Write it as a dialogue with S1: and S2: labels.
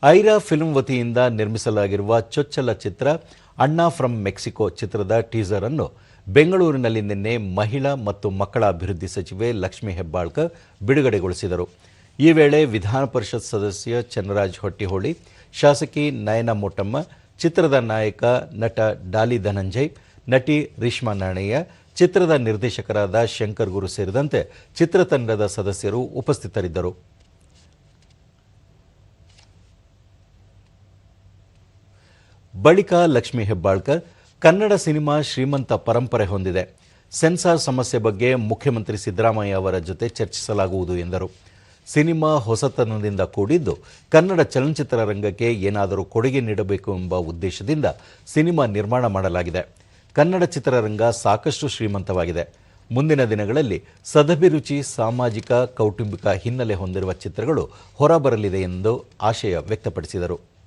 S1: Aira film ವತಿಯಿಂದ ನಿರ್ಮಿಸಲಾಗಿರುವ ಚೊಚ್ಚಲ ಚಿತ್ರ ಅಣ್ಣಾ ಫ್ರಮ್ ಮೆಕ್ಸಿಕೋ ಚಿತ್ರದ ಟೀಸರ್ ಅನ್ನು ಬೆಂಗಳೂರಿನಲ್ಲಿ ನಿನ್ನೆ ಮಹಿಳಾ ಮತ್ತು ಮಕ್ಕಳ ಅಭಿವೃದ್ಧಿ ಸಚಿವೆ ಲಕ್ಷ್ಮೀ ಹೆಬ್ಬಾಳ್ಕರ್ ಬಿಡುಗಡೆಗೊಳಿಸಿದರು. ಈ ವೇಳೆ ವಿಧಾನ ಪರಿಷತ್ ಸದಸ್ಯ ಚನ್ನರಾಜ್ ಹೊಟ್ಟಿಹೊಳಿ, ಶಾಸಕಿ ನಯನ ಮೋಟಮ್ಮ, ಚಿತ್ರದ ನಾಯಕ ನಟ ಡಾಲಿ ಧನಂಜಯ್, ನಟಿ ರೇಷ್ಮಾ ನಾಣಯ್ಯ, ಚಿತ್ರದ ನಿರ್ದೇಶಕರಾದ ಶಂಕರ್ ಗುರು ಸೇರಿದಂತೆ ಚಿತ್ರತಂಡದ ಸದಸ್ಯರು ಉಪಸ್ಥಿತರಿದ್ದರು. ಬಳಿಕ ಲಕ್ಷ್ಮೀ ಹೆಬ್ಬಾಳ್ಕರ್, ಕನ್ನಡ ಸಿನಿಮಾ ಶ್ರೀಮಂತ ಪರಂಪರೆ ಹೊಂದಿದೆ. ಸೆನ್ಸಾರ್ ಸಮಸ್ಯೆ ಬಗ್ಗೆ ಮುಖ್ಯಮಂತ್ರಿ ಸಿದ್ದರಾಮಯ್ಯ ಅವರ ಜೊತೆ ಚರ್ಚಿಸಲಾಗುವುದು ಎಂದರು. ಸಿನಿಮಾ ಹೊಸತನದಿಂದ ಕೂಡಿದ್ದು, ಕನ್ನಡ ಚಲನಚಿತ್ರ ರಂಗಕ್ಕೆ ಏನಾದರೂ ಕೊಡುಗೆ ನೀಡಬೇಕು ಎಂಬ ಉದ್ದೇಶದಿಂದ ಸಿನಿಮಾ ನಿರ್ಮಾಣ ಮಾಡಲಾಗಿದೆ. ಕನ್ನಡ ಚಿತ್ರರಂಗ ಸಾಕಷ್ಟು ಶ್ರೀಮಂತವಾಗಿದೆ. ಮುಂದಿನ ದಿನಗಳಲ್ಲಿ ಸದಭಿರುಚಿ, ಸಾಮಾಜಿಕ, ಕೌಟುಂಬಿಕ ಹಿನ್ನೆಲೆ ಹೊಂದಿರುವ ಚಿತ್ರಗಳು ಹೊರಬರಲಿದೆ ಎಂದು ಆಶಯ ವ್ಯಕ್ತಪಡಿಸಿದರು.